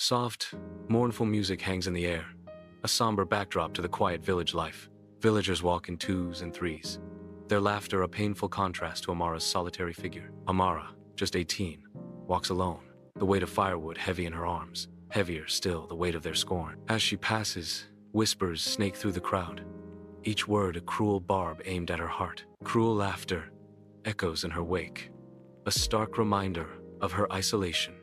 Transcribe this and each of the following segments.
Soft, mournful music hangs in the air, a somber backdrop to the quiet village life. Villagers walk in twos and threes, their laughter a painful contrast to Amara's solitary figure. Amara, just 18, walks alone, the weight of firewood heavy in her arms, heavier still the weight of their scorn. As she passes, whispers snake through the crowd, each word a cruel barb aimed at her heart. Cruel laughter echoes in her wake, a stark reminder of her isolation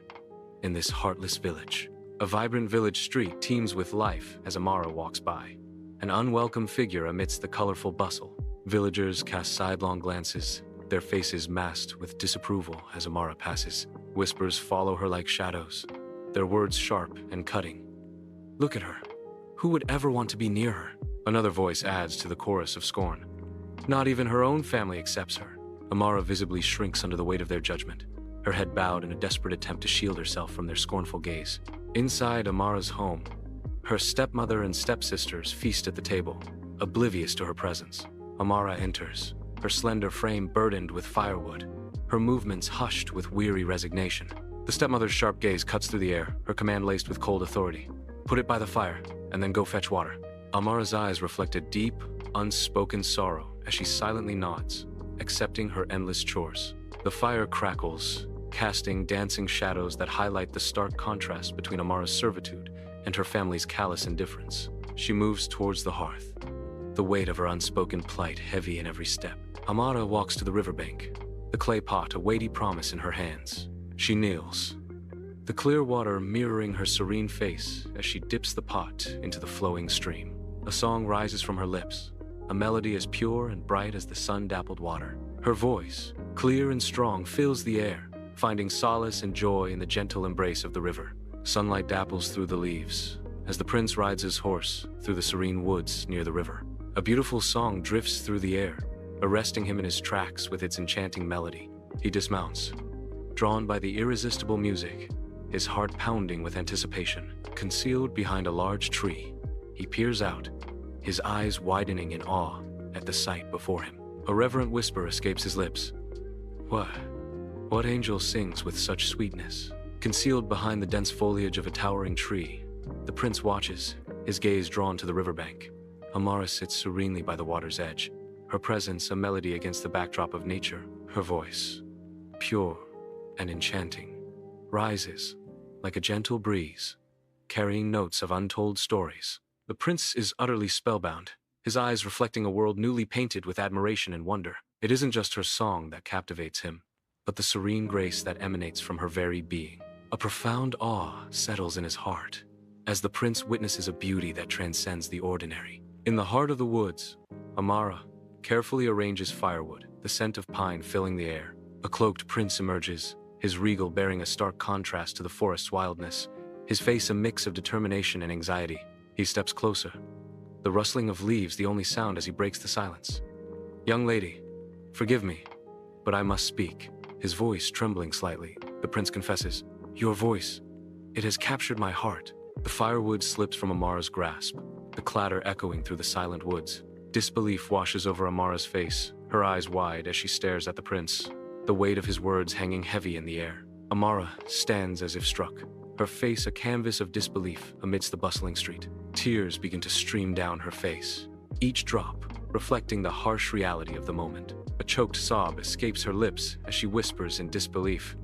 in this heartless village. A vibrant village street teems with life as Amara walks by, an unwelcome figure amidst the colorful bustle. Villagers cast sidelong glances, their faces masked with disapproval as Amara passes. Whispers follow her like shadows, their words sharp and cutting. Look at her. Who would ever want to be near her? Another voice adds to the chorus of scorn. Not even her own family accepts her. Amara visibly shrinks under the weight of their judgment, her head bowed in a desperate attempt to shield herself from their scornful gaze. Inside Amara's home, her stepmother and stepsisters feast at the table, oblivious to her presence. Amara enters, her slender frame burdened with firewood, her movements hushed with weary resignation. The stepmother's sharp gaze cuts through the air, her command laced with cold authority. Put it by the fire, and then go fetch water. Amara's eyes reflect a deep, unspoken sorrow as she silently nods, accepting her endless chores. The fire crackles, casting dancing shadows that highlight the stark contrast between Amara's servitude and her family's callous indifference. She moves towards the hearth, the weight of her unspoken plight heavy in every step. Amara walks to the riverbank, the clay pot a weighty promise in her hands. She kneels, the clear water mirroring her serene face as she dips the pot into the flowing stream. A song rises from her lips, a melody as pure and bright as the sun-dappled water. Her voice, clear and strong, fills the air, finding solace and joy in the gentle embrace of the river. Sunlight dapples through the leaves as the prince rides his horse through the serene woods near the river. A beautiful song drifts through the air, arresting him in his tracks with its enchanting melody. He dismounts, drawn by the irresistible music, his heart pounding with anticipation. Concealed behind a large tree, he peers out, his eyes widening in awe at the sight before him. A reverent whisper escapes his lips. What angel sings with such sweetness? Concealed behind the dense foliage of a towering tree, the prince watches, his gaze drawn to the riverbank. Amara sits serenely by the water's edge, her presence a melody against the backdrop of nature. Her voice, pure and enchanting, rises like a gentle breeze, carrying notes of untold stories. The prince is utterly spellbound, his eyes reflecting a world newly painted with admiration and wonder. It isn't just her song that captivates him, but the serene grace that emanates from her very being. A profound awe settles in his heart as the prince witnesses a beauty that transcends the ordinary. In the heart of the woods, Amara carefully arranges firewood, the scent of pine filling the air. A cloaked prince emerges, his regal bearing a stark contrast to the forest's wildness, his face a mix of determination and anxiety. He steps closer, the rustling of leaves the only sound as he breaks the silence. "Young lady, forgive me, but I must speak." His voice trembling slightly, the prince confesses, "Your voice, it has captured my heart." The firewood slips from Amara's grasp, the clatter echoing through the silent woods. Disbelief washes over Amara's face, her eyes wide as she stares at the prince, the weight of his words hanging heavy in the air. Amara stands as if struck, her face a canvas of disbelief amidst the bustling street. Tears begin to stream down her face, each drop reflecting the harsh reality of the moment. A choked sob escapes her lips as she whispers in disbelief,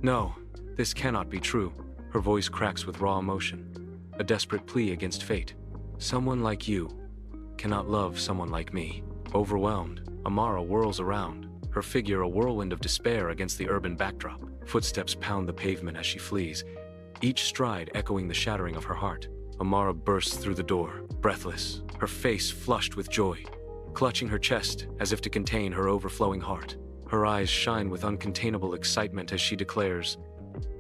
"No, this cannot be true." Her voice cracks with raw emotion, a desperate plea against fate. "Someone like you cannot love someone like me." Overwhelmed, Amara whirls around, her figure a whirlwind of despair against the urban backdrop. Footsteps pound the pavement as she flees, each stride echoing the shattering of her heart. Amara bursts through the door, breathless, her face flushed with joy, clutching her chest as if to contain her overflowing heart. Her eyes shine with uncontainable excitement as she declares,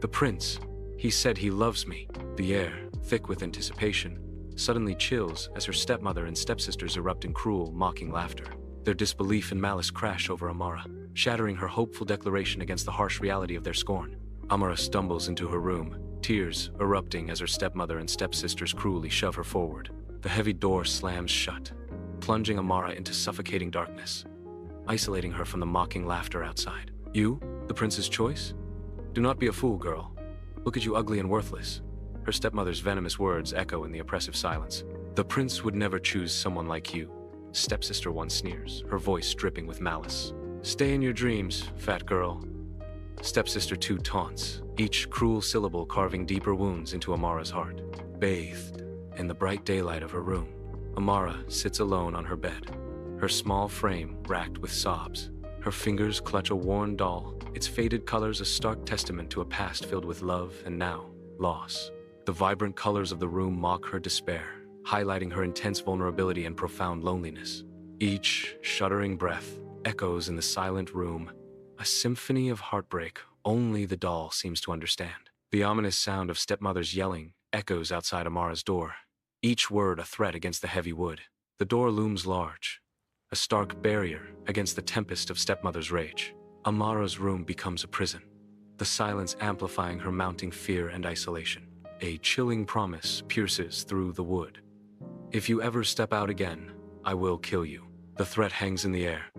"The prince, he said he loves me." The air, thick with anticipation, suddenly chills as her stepmother and stepsisters erupt in cruel, mocking laughter. Their disbelief and malice crash over Amara, shattering her hopeful declaration against the harsh reality of their scorn. Amara stumbles into her room, tears erupting as her stepmother and stepsisters cruelly shove her forward. The heavy door slams shut, plunging Amara into suffocating darkness, isolating her from the mocking laughter outside. "You, the prince's choice? Do not be a fool, girl. Look at you ugly and worthless. Her stepmother's venomous words echo in the oppressive silence. "The prince would never choose someone like you," stepsister 1 sneers, her voice dripping with malice. "Stay in your dreams, fat girl." Stepsister 2 taunts, each cruel syllable carving deeper wounds into Amara's heart. Bathed in the bright daylight of her room, Amara sits alone on her bed, her small frame racked with sobs. Her fingers clutch a worn doll, its faded colors a stark testament to a past filled with love and now, loss. The vibrant colors of the room mock her despair, highlighting her intense vulnerability and profound loneliness. Each shuddering breath echoes in the silent room, a symphony of heartbreak only the doll seems to understand. The ominous sound of stepmother's yelling echoes outside Amara's door, each word a threat against the heavy wood. The door looms large, a stark barrier against the tempest of stepmother's rage. Amara's room becomes a prison, the silence amplifying her mounting fear and isolation. A chilling promise pierces through the wood. "If you ever step out again, I will kill you." The threat hangs in the air,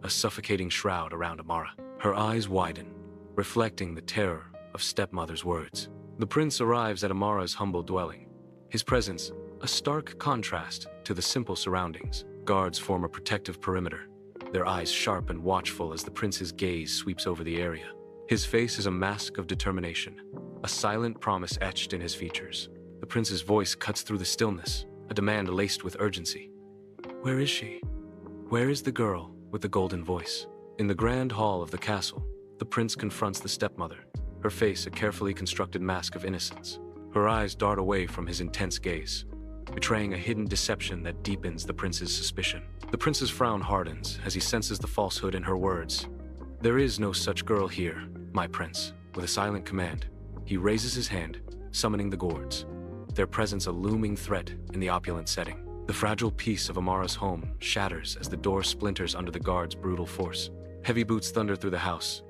a suffocating shroud around Amara. Her eyes widen, reflecting the terror of stepmother's words. The prince arrives at Amara's humble dwelling, his presence a stark contrast to the simple surroundings. Guards form a protective perimeter, their eyes sharp and watchful as the prince's gaze sweeps over the area. His face is a mask of determination, a silent promise etched in his features. The prince's voice cuts through the stillness, a demand laced with urgency. "Where is she? Where is the girl with the golden voice?" In the grand hall of the castle, the prince confronts the stepmother, her face a carefully constructed mask of innocence. Her eyes dart away from his intense gaze, betraying a hidden deception that deepens the prince's suspicion. The prince's frown hardens as he senses the falsehood in her words. "There is no such girl here, my prince." With a silent command, he raises his hand, summoning the guards, their presence a looming threat in the opulent setting. The fragile peace of Amara's home shatters as the door splinters under the guards' brutal force. Heavy boots thunder through the house,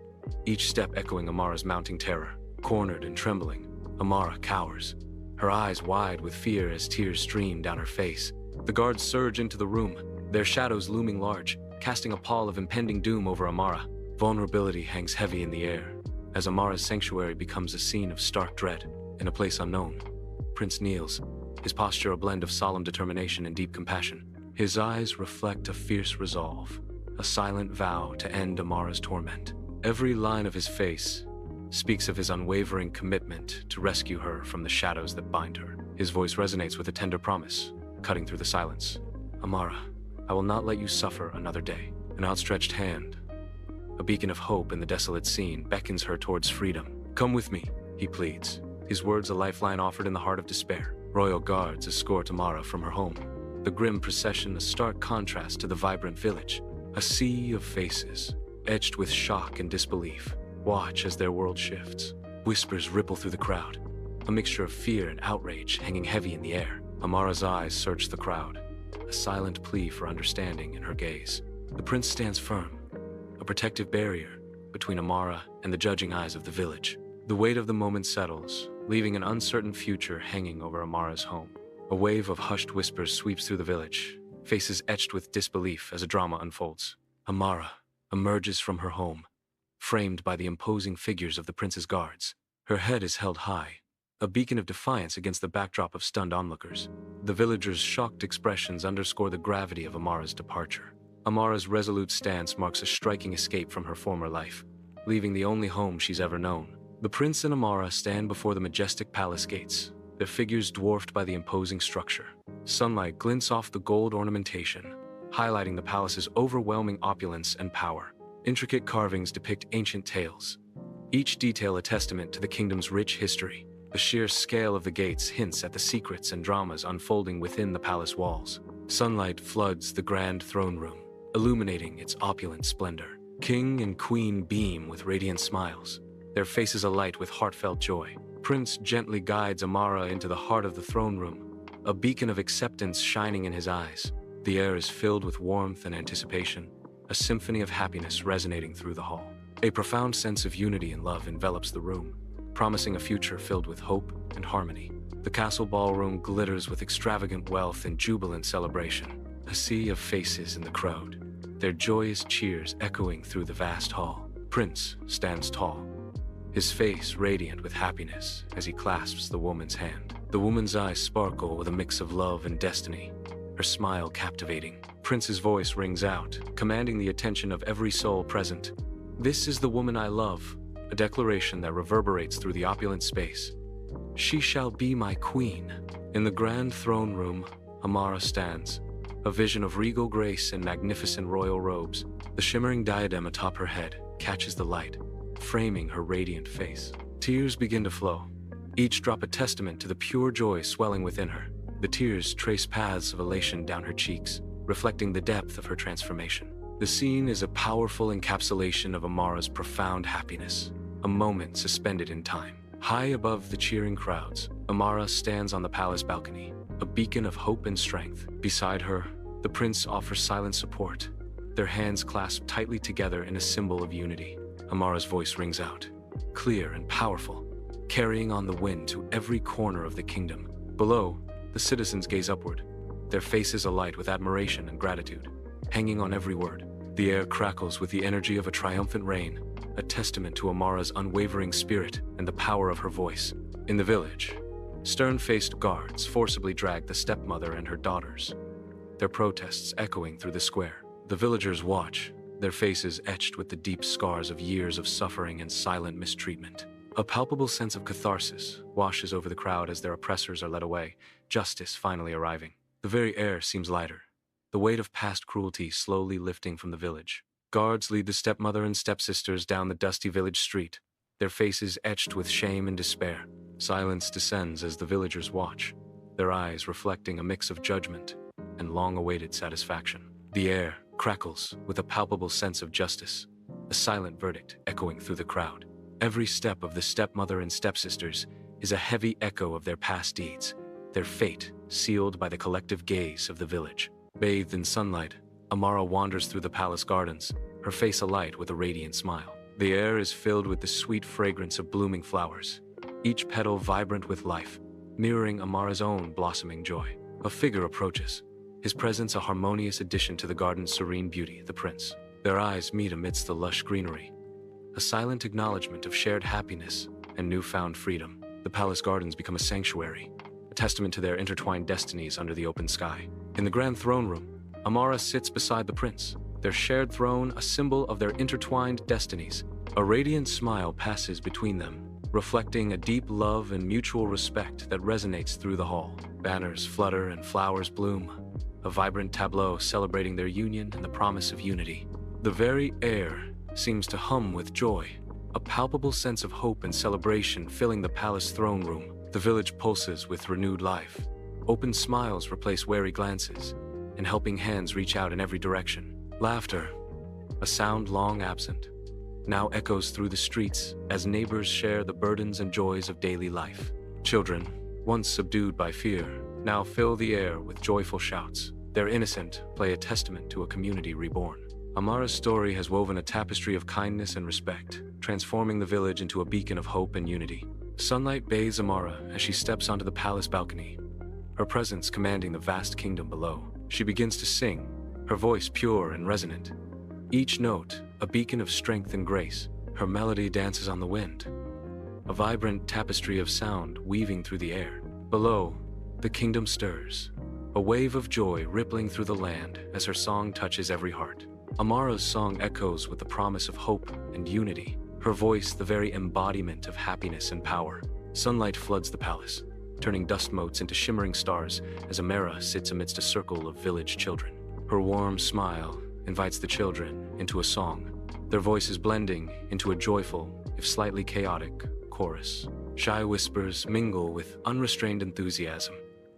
each step echoing Amara's mounting terror. Cornered and trembling, Amara cowers, her eyes wide with fear as tears stream down her face. The guards surge into the room, their shadows looming large, casting a pall of impending doom over Amara. Vulnerability hangs heavy in the air, as Amara's sanctuary becomes a scene of stark dread. In a place unknown, Prince kneels, his posture a blend of solemn determination and deep compassion. His eyes reflect a fierce resolve, a silent vow to end Amara's torment. Every line of his face speaks of his unwavering commitment to rescue her from the shadows that bind her. His voice resonates with a tender promise, cutting through the silence. "Amara, I will not let you suffer another day." An outstretched hand, a beacon of hope in the desolate scene, beckons her towards freedom. "Come with me," he pleads, his words a lifeline offered in the heart of despair. Royal guards escort Amara from her home, the grim procession a stark contrast to the vibrant village. A sea of faces, etched with shock and disbelief, watch as their world shifts. Whispers ripple through the crowd, a mixture of fear and outrage hanging heavy in the air. Amara's eyes search the crowd, a silent plea for understanding in her gaze. The prince stands firm, a protective barrier between Amara and the judging eyes of the village. The weight of the moment settles, leaving an uncertain future hanging over Amara's home. A wave of hushed whispers sweeps through the village, faces etched with disbelief as a drama unfolds. Amara emerges from her home, framed by the imposing figures of the prince's guards. Her head is held high, a beacon of defiance against the backdrop of stunned onlookers. The villagers' shocked expressions underscore the gravity of Amara's departure. Amara's resolute stance marks a striking escape from her former life, leaving the only home she's ever known. The prince and Amara stand before the majestic palace gates, their figures dwarfed by the imposing structure. Sunlight glints off the gold ornamentation, highlighting the palace's overwhelming opulence and power. Intricate carvings depict ancient tales, each detail a testament to the kingdom's rich history. The sheer scale of the gates hints at the secrets and dramas unfolding within the palace walls. Sunlight floods the grand throne room, illuminating its opulent splendor. King and queen beam with radiant smiles, their faces alight with heartfelt joy. Prince gently guides Amara into the heart of the throne room, a beacon of acceptance shining in his eyes. The air is filled with warmth and anticipation, a symphony of happiness resonating through the hall. A profound sense of unity and love envelops the room, promising a future filled with hope and harmony. The castle ballroom glitters with extravagant wealth and jubilant celebration. A sea of faces in the crowd, their joyous cheers echoing through the vast hall. Prince stands tall, his face radiant with happiness as he clasps the woman's hand. The woman's eyes sparkle with a mix of love and destiny, her smile captivating. Prince's voice rings out, commanding the attention of every soul present. "This is the woman I love," a declaration that reverberates through the opulent space. "She shall be my queen." In the grand throne room, Amara stands, a vision of regal grace and magnificent royal robes. The shimmering diadem atop her head catches the light, framing her radiant face. Tears begin to flow, each drop a testament to the pure joy swelling within her. The tears trace paths of elation down her cheeks, reflecting the depth of her transformation. The scene is a powerful encapsulation of Amara's profound happiness, a moment suspended in time. High above the cheering crowds, Amara stands on the palace balcony, a beacon of hope and strength. Beside her, the prince offers silent support, their hands clasped tightly together in a symbol of unity. Amara's voice rings out, clear and powerful, carrying on the wind to every corner of the kingdom. Below, the citizens gaze upward, their faces alight with admiration and gratitude, hanging on every word. The air crackles with the energy of a triumphant reign, a testament to Amara's unwavering spirit and the power of her voice. In the village, stern-faced guards forcibly drag the stepmother and her daughters, their protests echoing through the square. The villagers watch, their faces etched with the deep scars of years of suffering and silent mistreatment. A palpable sense of catharsis washes over the crowd as their oppressors are led away, justice finally arriving. The very air seems lighter, the weight of past cruelty slowly lifting from the village. Guards lead the stepmother and stepsisters down the dusty village street, their faces etched with shame and despair. Silence descends as the villagers watch, their eyes reflecting a mix of judgment and long-awaited satisfaction. The air crackles with a palpable sense of justice, a silent verdict echoing through the crowd. Every step of the stepmother and stepsisters is a heavy echo of their past deeds, their fate sealed by the collective gaze of the village. Bathed in sunlight, Amara wanders through the palace gardens, her face alight with a radiant smile. The air is filled with the sweet fragrance of blooming flowers, each petal vibrant with life, mirroring Amara's own blossoming joy. A figure approaches, his presence a harmonious addition to the garden's serene beauty, the prince. Their eyes meet amidst the lush greenery, a silent acknowledgement of shared happiness and newfound freedom. The palace gardens become a sanctuary, a testament to their intertwined destinies under the open sky. In the grand throne room, Amara sits beside the prince, their shared throne a symbol of their intertwined destinies. A radiant smile passes between them, reflecting a deep love and mutual respect that resonates through the hall. Banners flutter and flowers bloom, a vibrant tableau celebrating their union and the promise of unity. The very air seems to hum with joy, a palpable sense of hope and celebration filling the palace throne room. The village pulses with renewed life. Open smiles replace wary glances, and helping hands reach out in every direction. Laughter, a sound long absent, now echoes through the streets as neighbors share the burdens and joys of daily life. Children, once subdued by fear, now fill the air with joyful shouts. Their innocent play a testament to a community reborn. Amara's story has woven a tapestry of kindness and respect, transforming the village into a beacon of hope and unity. Sunlight bathes Amara as she steps onto the palace balcony, her presence commanding the vast kingdom below. She begins to sing, her voice pure and resonant, each note a beacon of strength and grace. Her melody dances on the wind, a vibrant tapestry of sound weaving through the air. Below, the kingdom stirs, a wave of joy rippling through the land as her song touches every heart. Amara's song echoes with the promise of hope and unity, her voice the very embodiment of happiness and power. Sunlight floods the palace, turning dust motes into shimmering stars as Amara sits amidst a circle of village children. Her warm smile invites the children into a song, their voices blending into a joyful, if slightly chaotic, chorus. Shy whispers mingle with unrestrained enthusiasm,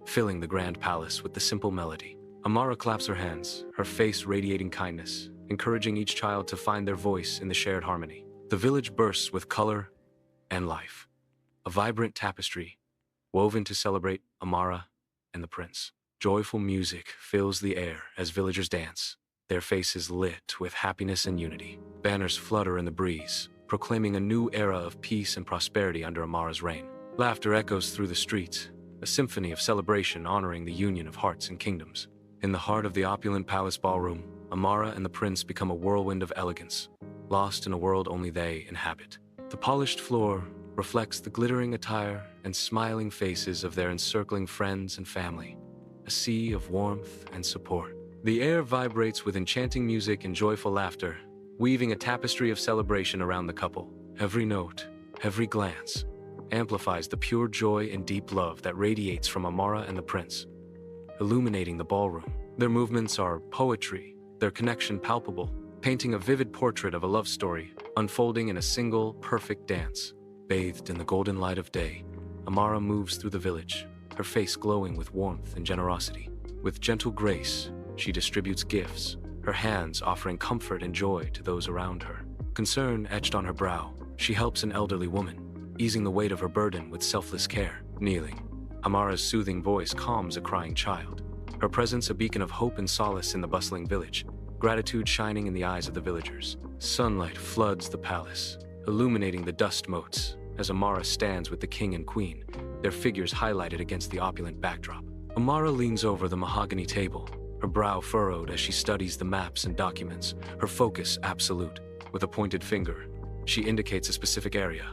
filling the grand palace with the simple melody. Amara claps her hands, her face radiating kindness, encouraging each child to find their voice in the shared harmony. The village bursts with color and life, a vibrant tapestry woven to celebrate Amara and the prince. Joyful music fills the air as villagers dance, their faces lit with happiness and unity. Banners flutter in the breeze, proclaiming a new era of peace and prosperity under Amara's reign. Laughter echoes through the streets, a symphony of celebration honoring the union of hearts and kingdoms. In the heart of the opulent palace ballroom, Amara and the prince become a whirlwind of elegance, lost in a world only they inhabit. The polished floor reflects the glittering attire and smiling faces of their encircling friends and family, a sea of warmth and support. The air vibrates with enchanting music and joyful laughter, weaving a tapestry of celebration around the couple. Every note, every glance, amplifies the pure joy and deep love that radiates from Amara and the prince, illuminating the ballroom. Their movements are poetry, their connection palpable, painting a vivid portrait of a love story unfolding in a single, perfect dance. Bathed in the golden light of day, Amara moves through the village, her face glowing with warmth and generosity. With gentle grace, she distributes gifts, her hands offering comfort and joy to those around her. Concern etched on her brow, she helps an elderly woman, easing the weight of her burden with selfless care. Kneeling, Amara's soothing voice calms a crying child, her presence a beacon of hope and solace in the bustling village, gratitude shining in the eyes of the villagers. Sunlight floods the palace, illuminating the dust motes as Amara stands with the king and queen, their figures highlighted against the opulent backdrop. Amara leans over the mahogany table, her brow furrowed as she studies the maps and documents, her focus absolute. With a pointed finger, she indicates a specific area,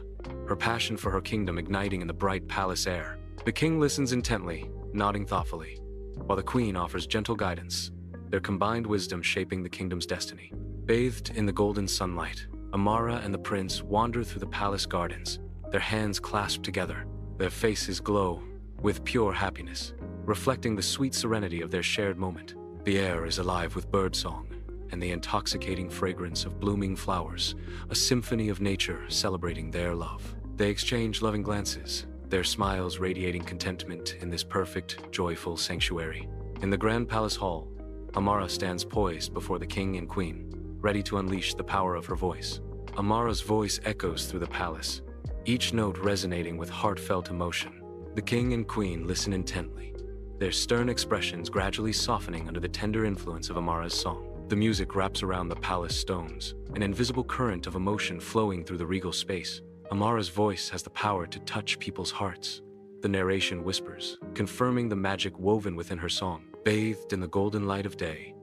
her passion for her kingdom igniting in the bright palace air. The king listens intently, nodding thoughtfully, while the queen offers gentle guidance, their combined wisdom shaping the kingdom's destiny. Bathed in the golden sunlight, Amara and the prince wander through the palace gardens, their hands clasped together, their faces glow with pure happiness, reflecting the sweet serenity of their shared moment. The air is alive with birdsong and the intoxicating fragrance of blooming flowers, a symphony of nature celebrating their love. They exchange loving glances, their smiles radiating contentment in this perfect, joyful sanctuary. In the grand palace hall, Amara stands poised before the king and queen, ready to unleash the power of her voice. Amara's voice echoes through the palace, each note resonating with heartfelt emotion. The king and queen listen intently, their stern expressions gradually softening under the tender influence of Amara's song. The music wraps around the palace stones, an invisible current of emotion flowing through the regal space. Amara's voice has the power to touch people's hearts. The narration whispers, confirming the magic woven within her song. Bathed in the golden light of day,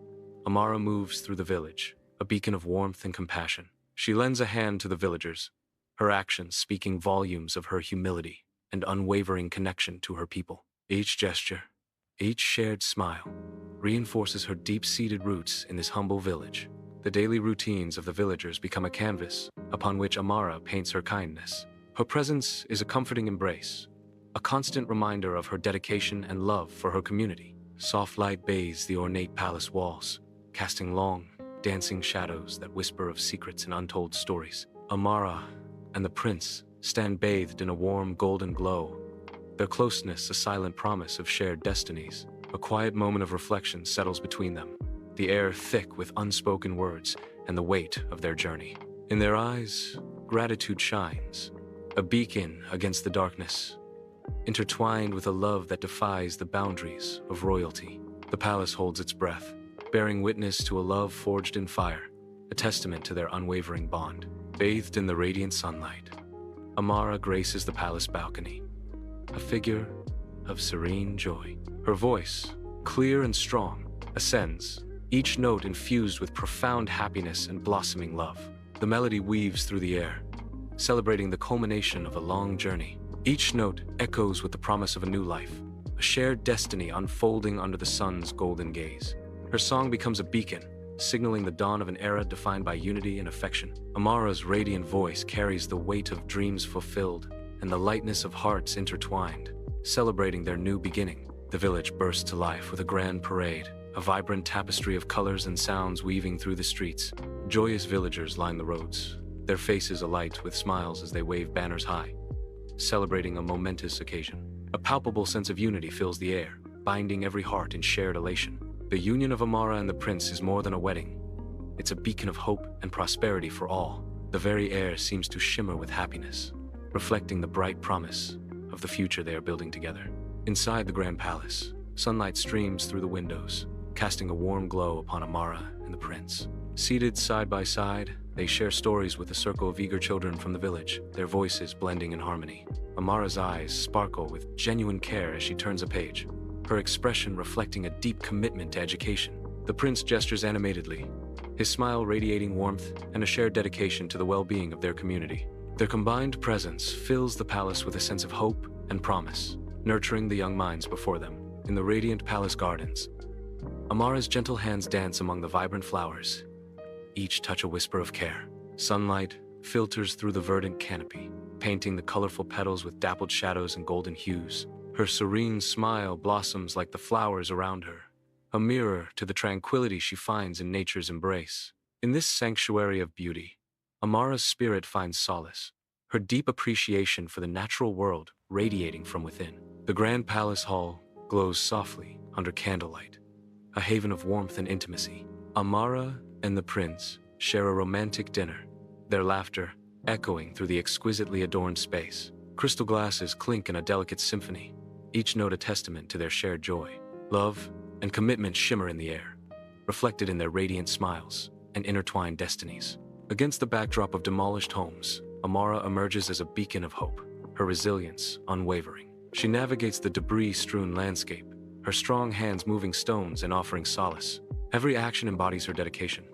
Amara moves through the village, a beacon of warmth and compassion. She lends a hand to the villagers, her actions speaking volumes of her humility and unwavering connection to her people. Each gesture, each shared smile, reinforces her deep-seated roots in this humble village. The daily routines of the villagers become a canvas upon which Amara paints her kindness. Her presence is a comforting embrace, a constant reminder of her dedication and love for her community. Soft light bathes the ornate palace walls, casting long, dancing shadows that whisper of secrets and untold stories. Amara and the prince stand bathed in a warm golden glow, their closeness a silent promise of shared destinies. A quiet moment of reflection settles between them, the air thick with unspoken words and the weight of their journey. In their eyes, gratitude shines, a beacon against the darkness, intertwined with a love that defies the boundaries of royalty. The palace holds its breath, bearing witness to a love forged in fire, a testament to their unwavering bond. Bathed in the radiant sunlight, Amara graces the palace balcony, a figure of serene joy. Her voice, clear and strong, ascends, each note infused with profound happiness and blossoming love. The melody weaves through the air, celebrating the culmination of a long journey. Each note echoes with the promise of a new life, a shared destiny unfolding under the sun's golden gaze. Her song becomes a beacon, signaling the dawn of an era defined by unity and affection. Amara's radiant voice carries the weight of dreams fulfilled and the lightness of hearts intertwined, celebrating their new beginning. The village bursts to life with a grand parade, a vibrant tapestry of colors and sounds weaving through the streets. Joyous villagers line the roads, their faces alight with smiles as they wave banners high, celebrating a momentous occasion. A palpable sense of unity fills the air, binding every heart in shared elation. The union of Amara and the prince is more than a wedding. It's a beacon of hope and prosperity for all. The very air seems to shimmer with happiness, reflecting the bright promise of the future they are building together. Inside the grand palace, sunlight streams through the windows, casting a warm glow upon Amara and the prince. Seated side by side, they share stories with a circle of eager children from the village, their voices blending in harmony. Amara's eyes sparkle with genuine care as she turns a page, her expression reflecting a deep commitment to education. The prince gestures animatedly, his smile radiating warmth and a shared dedication to the well-being of their community. Their combined presence fills the palace with a sense of hope and promise, nurturing the young minds before them. In the radiant palace gardens, Amara's gentle hands dance among the vibrant flowers, each touch a whisper of care. Sunlight filters through the verdant canopy, painting the colorful petals with dappled shadows and golden hues. Her serene smile blossoms like the flowers around her, a mirror to the tranquility she finds in nature's embrace. In this sanctuary of beauty, Amara's spirit finds solace, her deep appreciation for the natural world radiating from within. The grand palace hall glows softly under candlelight, a haven of warmth and intimacy. Amara and the prince share a romantic dinner, their laughter echoing through the exquisitely adorned space. Crystal glasses clink in a delicate symphony, each note a testament to their shared joy. Love and commitment shimmer in the air, reflected in their radiant smiles and intertwined destinies. Against the backdrop of demolished homes, Amara emerges as a beacon of hope, her resilience unwavering. She navigates the debris-strewn landscape, her strong hands moving stones and offering solace. Every action embodies her dedication,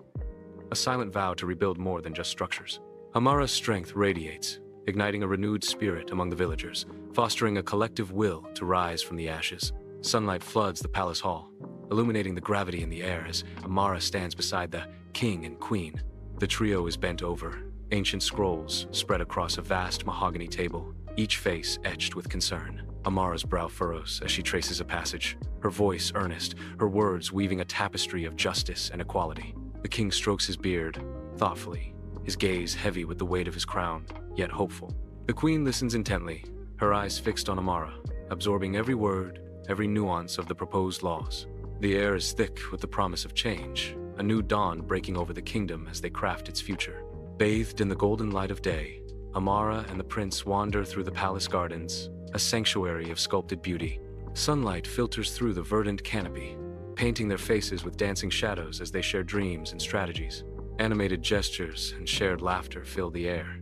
a silent vow to rebuild more than just structures. Amara's strength radiates, igniting a renewed spirit among the villagers, fostering a collective will to rise from the ashes. Sunlight floods the palace hall, illuminating the gravity in the air as Amara stands beside the king and queen. The trio is bent over, ancient scrolls spread across a vast mahogany table, each face etched with concern. Amara's brow furrows as she traces a passage, her voice earnest, her words weaving a tapestry of justice and equality. The king strokes his beard, thoughtfully, his gaze heavy with the weight of his crown, yet hopeful. The queen listens intently, her eyes fixed on Amara, absorbing every word, every nuance of the proposed laws. The air is thick with the promise of change, a new dawn breaking over the kingdom as they craft its future. Bathed in the golden light of day, Amara and the prince wander through the palace gardens, a sanctuary of sculpted beauty. Sunlight filters through the verdant canopy, painting their faces with dancing shadows as they share dreams and strategies. Animated gestures and shared laughter fill the air,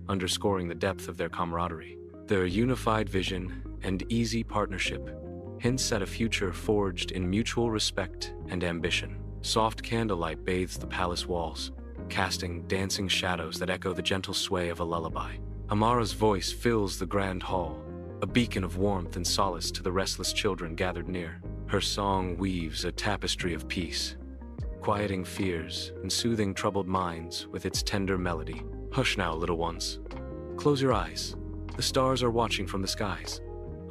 underscoring the depth of their camaraderie. Their unified vision and easy partnership hints at a future forged in mutual respect and ambition. Soft candlelight bathes the palace walls, casting dancing shadows that echo the gentle sway of a lullaby. Amara's voice fills the grand hall, a beacon of warmth and solace to the restless children gathered near. Her song weaves a tapestry of peace, quieting fears and soothing troubled minds with its tender melody. Hush now, little ones. Close your eyes. The stars are watching from the skies,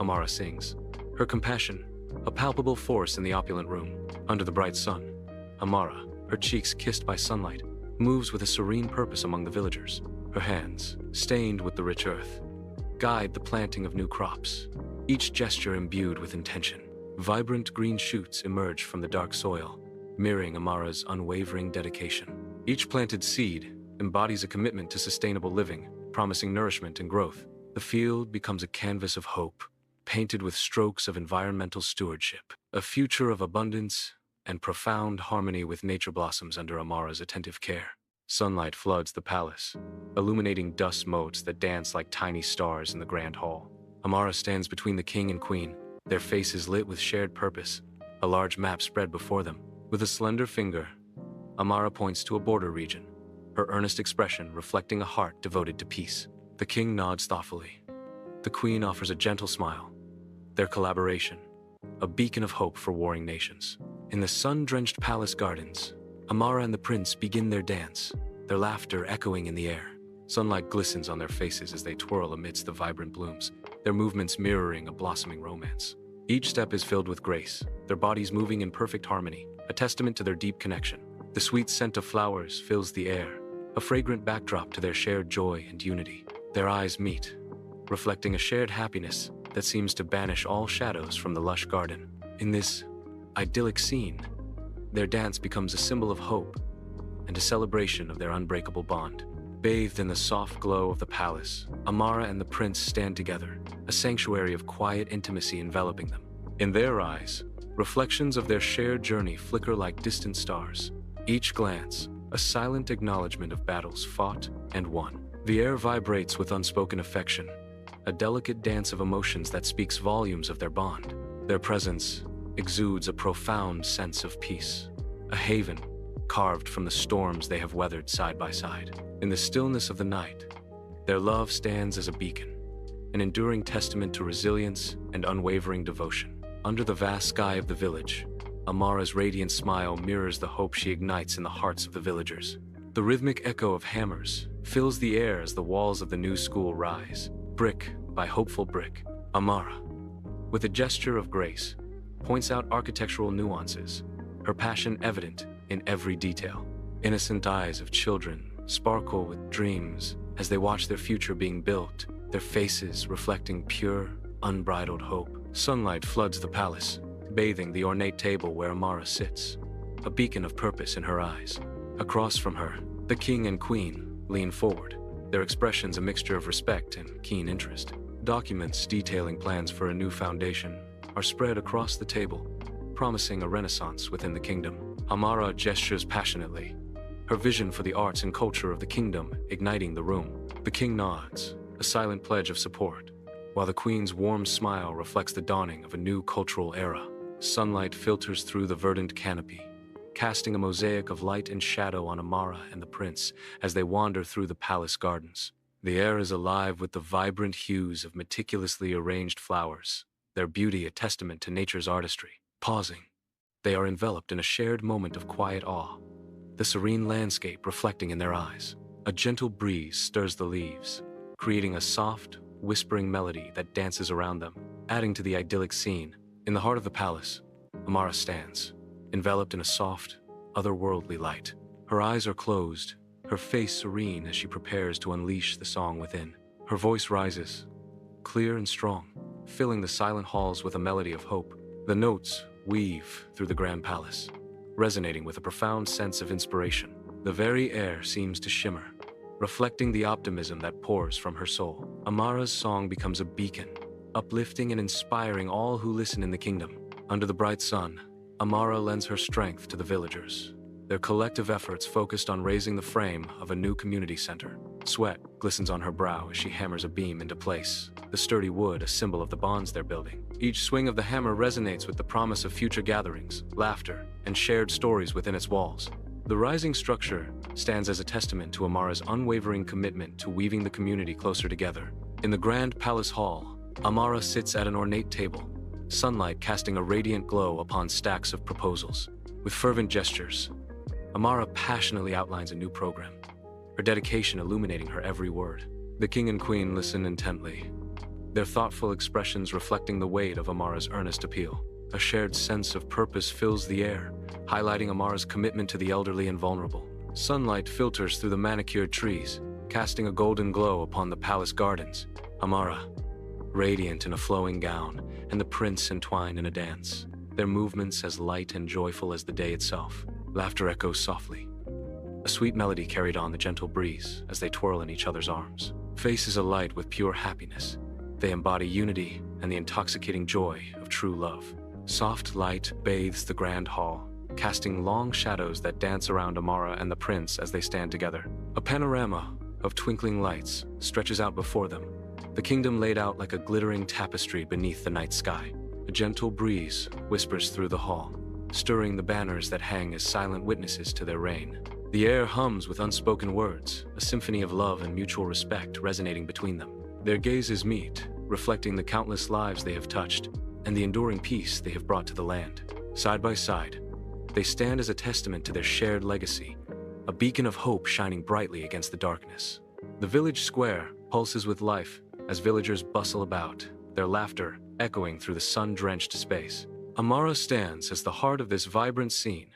Amara sings, her compassion a palpable force in the opulent room. Under the bright sun, Amara, her cheeks kissed by sunlight, moves with a serene purpose among the villagers. Her hands, stained with the rich earth, guide the planting of new crops, each gesture imbued with intention. Vibrant green shoots emerge from the dark soil, mirroring Amara's unwavering dedication. Each planted seed embodies a commitment to sustainable living, promising nourishment and growth. The field becomes a canvas of hope, painted with strokes of environmental stewardship. A future of abundance and profound harmony with nature blossoms under Amara's attentive care. Sunlight floods the palace, illuminating dust motes that dance like tiny stars in the grand hall. Amara stands between the king and queen, their faces lit with shared purpose, a large map spread before them. With a slender finger, Amara points to a border region, her earnest expression reflecting a heart devoted to peace. The king nods thoughtfully. The queen offers a gentle smile, their collaboration, a beacon of hope for warring nations. In the sun-drenched palace gardens, Amara and the prince begin their dance, their laughter echoing in the air. Sunlight glistens on their faces as they twirl amidst the vibrant blooms, their movements mirroring a blossoming romance. Each step is filled with grace, their bodies moving in perfect harmony, a testament to their deep connection. The sweet scent of flowers fills the air, a fragrant backdrop to their shared joy and unity. Their eyes meet, reflecting a shared happiness that seems to banish all shadows from the lush garden. In this idyllic scene, their dance becomes a symbol of hope and a celebration of their unbreakable bond. Bathed in the soft glow of the palace, Amara and the prince stand together, a sanctuary of quiet intimacy enveloping them. In their eyes, reflections of their shared journey flicker like distant stars, each glance a silent acknowledgement of battles fought and won. The air vibrates with unspoken affection, a delicate dance of emotions that speaks volumes of their bond. Their presence exudes a profound sense of peace, a haven carved from the storms they have weathered side by side. In the stillness of the night, Their love stands as a beacon, an enduring testament to resilience and unwavering devotion. Under the vast sky of the village, Amara's radiant smile mirrors the hope she ignites in the hearts of the villagers. The rhythmic echo of hammers fills the air as the walls of the new school rise, brick by hopeful brick. Amara, with a gesture of grace, points out architectural nuances, her passion evident in every detail. Innocent eyes of children sparkle with dreams as they watch their future being built, their faces reflecting pure, unbridled hope. Sunlight floods the palace, bathing the ornate table where Amara sits, a beacon of purpose in her eyes. Across from her, the king and queen lean forward, their expressions a mixture of respect and keen interest. Documents detailing plans for a new foundation are spread across the table, promising a renaissance within the kingdom. Amara gestures passionately, her vision for the arts and culture of the kingdom igniting the room. The king nods, a silent pledge of support, while the queen's warm smile reflects the dawning of a new cultural era. Sunlight filters through the verdant canopy, casting a mosaic of light and shadow on Amara and the prince as they wander through the palace gardens. The air is alive with the vibrant hues of meticulously arranged flowers, their beauty a testament to nature's artistry. Pausing, they are enveloped in a shared moment of quiet awe, the serene landscape reflecting in their eyes. A gentle breeze stirs the leaves, creating a soft, whispering melody that dances around them, adding to the idyllic scene. In the heart of the palace, Amara stands, enveloped in a soft, otherworldly light. Her eyes are closed, her face serene as she prepares to unleash the song within. Her voice rises, clear and strong, filling the silent halls with a melody of hope. The notes weave through the grand palace, resonating with a profound sense of inspiration. The very air seems to shimmer, reflecting the optimism that pours from her soul. Amara's song becomes a beacon, uplifting and inspiring all who listen in the kingdom. Under the bright sun, Amara lends her strength to the villagers, their collective efforts focused on raising the frame of a new community center. Sweat glistens on her brow as she hammers a beam into place, the sturdy wood a symbol of the bonds they're building. Each swing of the hammer resonates with the promise of future gatherings, laughter, and shared stories within its walls. The rising structure stands as a testament to Amara's unwavering commitment to weaving the community closer together. In the grand palace hall, Amara sits at an ornate table, sunlight casting a radiant glow upon stacks of proposals. With fervent gestures, Amara passionately outlines a new program, her dedication illuminating her every word. The king and queen listen intently, their thoughtful expressions reflecting the weight of Amara's earnest appeal. A shared sense of purpose fills the air, highlighting Amara's commitment to the elderly and vulnerable. Sunlight filters through the manicured trees, casting a golden glow upon the palace gardens. Amara, radiant in a flowing gown, and the prince entwined in a dance, their movements as light and joyful as the day itself. Laughter echoes softly, a sweet melody carried on the gentle breeze as they twirl in each other's arms. Faces alight with pure happiness, they embody unity and the intoxicating joy of true love. Soft light bathes the grand hall, casting long shadows that dance around Amara and the prince as they stand together. A panorama of twinkling lights stretches out before them, the kingdom laid out like a glittering tapestry beneath the night sky. A gentle breeze whispers through the hall, stirring the banners that hang as silent witnesses to their reign. The air hums with unspoken words, a symphony of love and mutual respect resonating between them. Their gazes meet, reflecting the countless lives they have touched and the enduring peace they have brought to the land. Side by side, they stand as a testament to their shared legacy, a beacon of hope shining brightly against the darkness. The village square pulses with life as villagers bustle about, their laughter echoing through the sun-drenched space. Amara stands as the heart of this vibrant scene,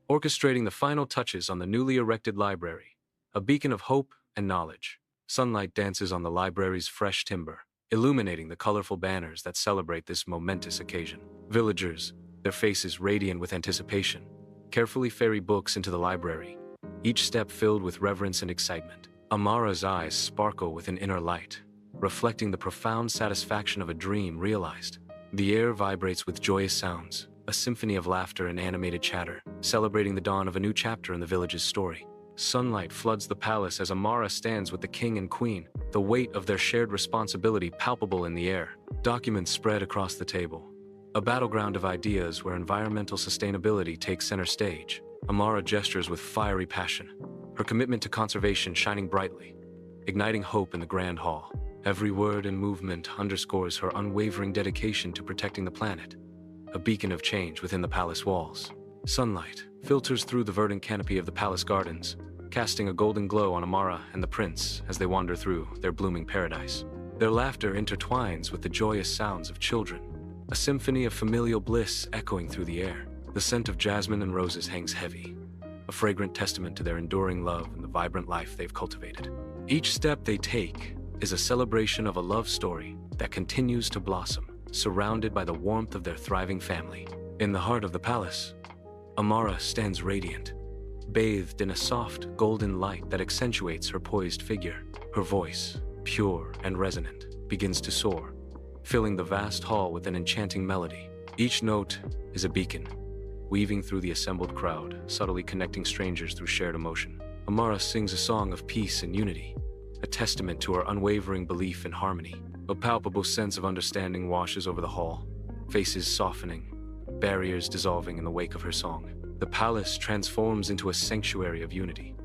orchestrating the final touches on the newly erected library, a beacon of hope and knowledge. Sunlight dances on the library's fresh timber, illuminating the colorful banners that celebrate this momentous occasion. Villagers, their faces radiant with anticipation, carefully ferry books into the library, each step filled with reverence and excitement. Amara's eyes sparkle with an inner light, reflecting the profound satisfaction of a dream realized. The air vibrates with joyous sounds, a symphony of laughter and animated chatter, celebrating the dawn of a new chapter in the village's story. Sunlight floods the palace as Amara stands with the king and queen, the weight of their shared responsibility palpable in the air. Documents spread across the table, a battleground of ideas where environmental sustainability takes center stage. Amara gestures with fiery passion, her commitment to conservation shining brightly, igniting hope in the grand hall. Every word and movement underscores her unwavering dedication to protecting the planet, a beacon of change within the palace walls. Sunlight filters through the verdant canopy of the palace gardens, casting a golden glow on Amara and the prince as they wander through their blooming paradise. Their laughter intertwines with the joyous sounds of children, a symphony of familial bliss echoing through the air. The scent of jasmine and roses hangs heavy, a fragrant testament to their enduring love and the vibrant life they've cultivated. Each step they take is a celebration of a love story that continues to blossom, surrounded by the warmth of their thriving family. In the heart of the palace, Amara stands radiant, bathed in a soft, golden light that accentuates her poised figure. Her voice, pure and resonant, begins to soar, filling the vast hall with an enchanting melody. Each note is a beacon, weaving through the assembled crowd, subtly connecting strangers through shared emotion. Amara sings a song of peace and unity, a testament to her unwavering belief in harmony. A palpable sense of understanding washes over the hall, faces softening, barriers dissolving in the wake of her song. The palace transforms into a sanctuary of unity.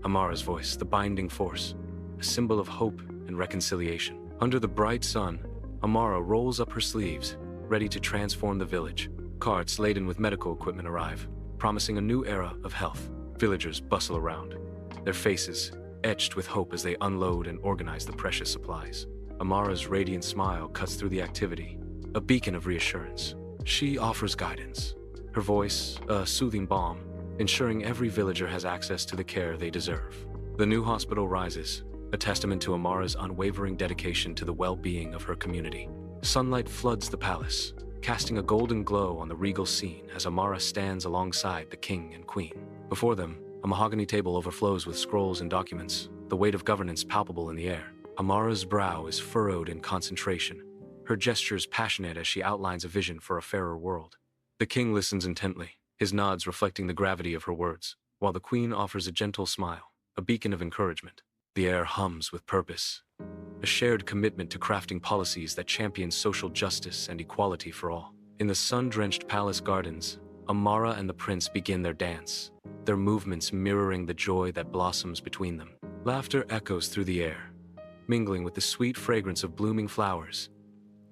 Amara's voice, the binding force, a symbol of hope and reconciliation. Under the bright sun, Amara rolls up her sleeves, ready to transform the village. Carts laden with medical equipment arrive, promising a new era of health. Villagers bustle around, their faces etched with hope as they unload and organize the precious supplies. Amara's radiant smile cuts through the activity, a beacon of reassurance. She offers guidance, her voice a soothing balm, ensuring every villager has access to the care they deserve. The new hospital rises, a testament to Amara's unwavering dedication to the well-being of her community. Sunlight floods the palace, casting a golden glow on the regal scene as Amara stands alongside the king and queen. Before them, a mahogany table overflows with scrolls and documents, the weight of governance palpable in the air. Amara's brow is furrowed in concentration, her gestures passionate as she outlines a vision for a fairer world. The king listens intently, his nods reflecting the gravity of her words, while the queen offers a gentle smile, a beacon of encouragement. The air hums with purpose, a shared commitment to crafting policies that champion social justice and equality for all. In the sun-drenched palace gardens, Amara and the prince begin their dance, their movements mirroring the joy that blossoms between them. Laughter echoes through the air, mingling with the sweet fragrance of blooming flowers.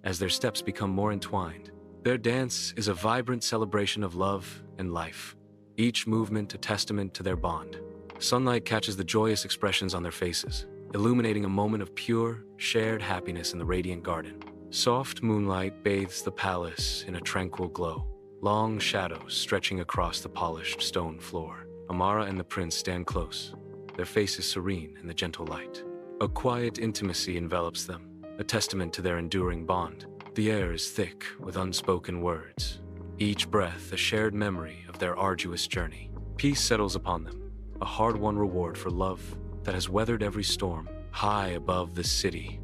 As their steps become more entwined, their dance is a vibrant celebration of love and life, each movement a testament to their bond. Sunlight catches the joyous expressions on their faces, illuminating a moment of pure, shared happiness in the radiant garden. Soft moonlight bathes the palace in a tranquil glow, long shadows stretching across the polished stone floor. Amara and the prince stand close, their faces serene in the gentle light. A quiet intimacy envelops them, a testament to their enduring bond. The air is thick with unspoken words, each breath a shared memory of their arduous journey. Peace settles upon them, a hard-won reward for love that has weathered every storm. High above the city,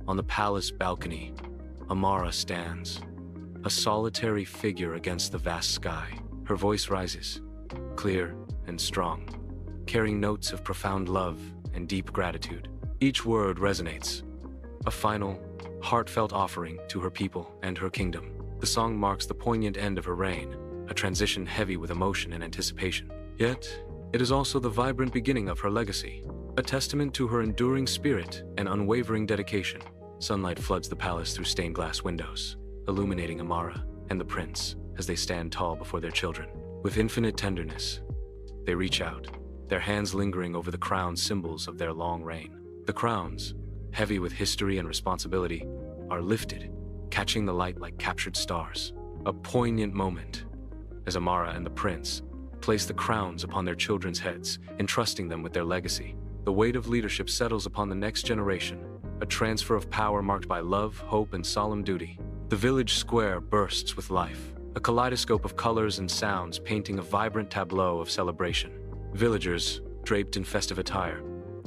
on the palace balcony, Amara stands, a solitary figure against the vast sky. Her voice rises, clear and strong, carrying notes of profound love and deep gratitude. Each word resonates, a final, heartfelt offering to her people and her kingdom. The song marks the poignant end of her reign, a transition heavy with emotion and anticipation. Yet, it is also the vibrant beginning of her legacy, a testament to her enduring spirit and unwavering dedication. Sunlight floods the palace through stained glass windows, illuminating Amara and the prince as they stand tall before their children. With infinite tenderness, they reach out, their hands lingering over the crown symbols of their long reign. The crowns, heavy with history and responsibility, are lifted, catching the light like captured stars. A poignant moment as Amara and the prince place the crowns upon their children's heads, entrusting them with their legacy. The weight of leadership settles upon the next generation, a transfer of power marked by love, hope, and solemn duty. The village square bursts with life, a kaleidoscope of colors and sounds painting a vibrant tableau of celebration. Villagers, draped in festive attire,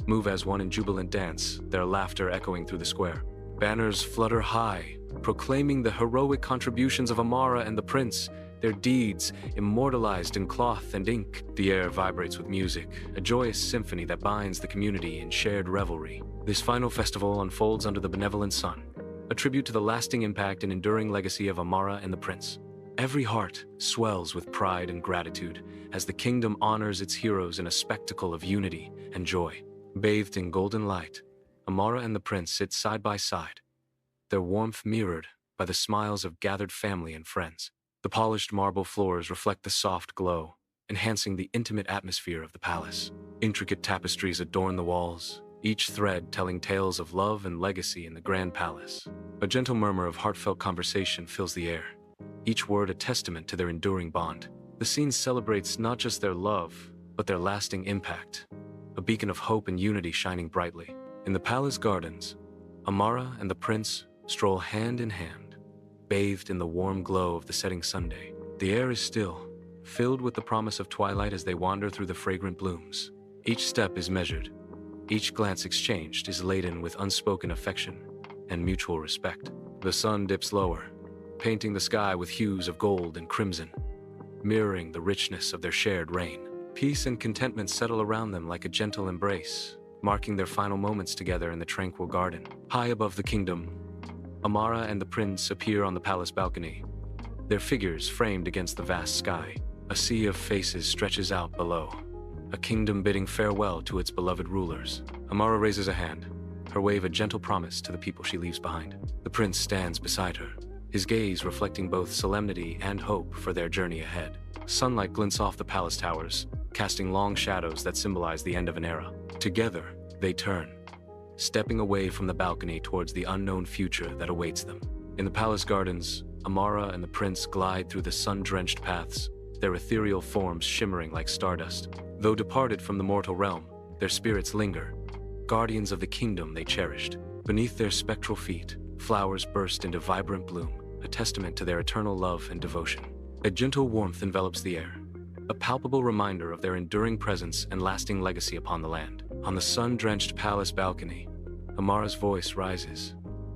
move as one in jubilant dance, their laughter echoing through the square. Banners flutter high, proclaiming the heroic contributions of Amara and the prince, their deeds immortalized in cloth and ink. The air vibrates with music, a joyous symphony that binds the community in shared revelry. This final festival unfolds under the benevolent sun, a tribute to the lasting impact and enduring legacy of Amara and the prince. Every heart swells with pride and gratitude as the kingdom honors its heroes in a spectacle of unity and joy. Bathed in golden light, Amara and the prince sit side by side, their warmth mirrored by the smiles of gathered family and friends. The polished marble floors reflect the soft glow, enhancing the intimate atmosphere of the palace. Intricate tapestries adorn the walls, each thread telling tales of love and legacy in the grand palace. A gentle murmur of heartfelt conversation fills the air, each word a testament to their enduring bond. The scene celebrates not just their love, but their lasting impact, a beacon of hope and unity shining brightly. In the palace gardens, Amara and the prince stroll hand in hand, bathed in the warm glow of the setting sunday. The air is still, filled with the promise of twilight as they wander through the fragrant blooms. Each step is measured, each glance exchanged is laden with unspoken affection and mutual respect. The sun dips lower, painting the sky with hues of gold and crimson, mirroring the richness of their shared reign. Peace and contentment settle around them like a gentle embrace, marking their final moments together in the tranquil garden. High above the kingdom, Amara and the prince appear on the palace balcony, their figures framed against the vast sky. A sea of faces stretches out below, a kingdom bidding farewell to its beloved rulers. Amara raises a hand, her wave a gentle promise to the people she leaves behind. The prince stands beside her, his gaze reflecting both solemnity and hope for their journey ahead. Sunlight glints off the palace towers, casting long shadows that symbolize the end of an era. Together, they turn, stepping away from the balcony towards the unknown future that awaits them. In the palace gardens, Amara and the prince glide through the sun-drenched paths, their ethereal forms shimmering like stardust. Though departed from the mortal realm, their spirits linger, guardians of the kingdom they cherished. Beneath their spectral feet, flowers burst into vibrant bloom, a testament to their eternal love and devotion. A gentle warmth envelops the air, a palpable reminder of their enduring presence and lasting legacy upon the land. On the sun-drenched palace balcony, Amara's voice rises,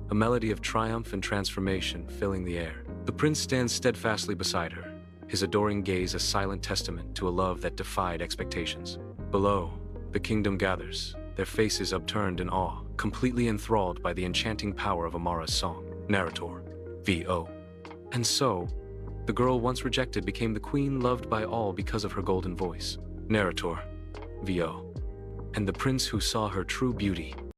a melody of triumph and transformation filling the air. The prince stands steadfastly beside her, his adoring gaze a silent testament to a love that defied expectations. Below, the kingdom gathers, their faces upturned in awe, completely enthralled by the enchanting power of Amara's song. Narrator, V.O. And so, the girl once rejected became the queen loved by all because of her golden voice. Narrator, V.O. And the prince who saw her true beauty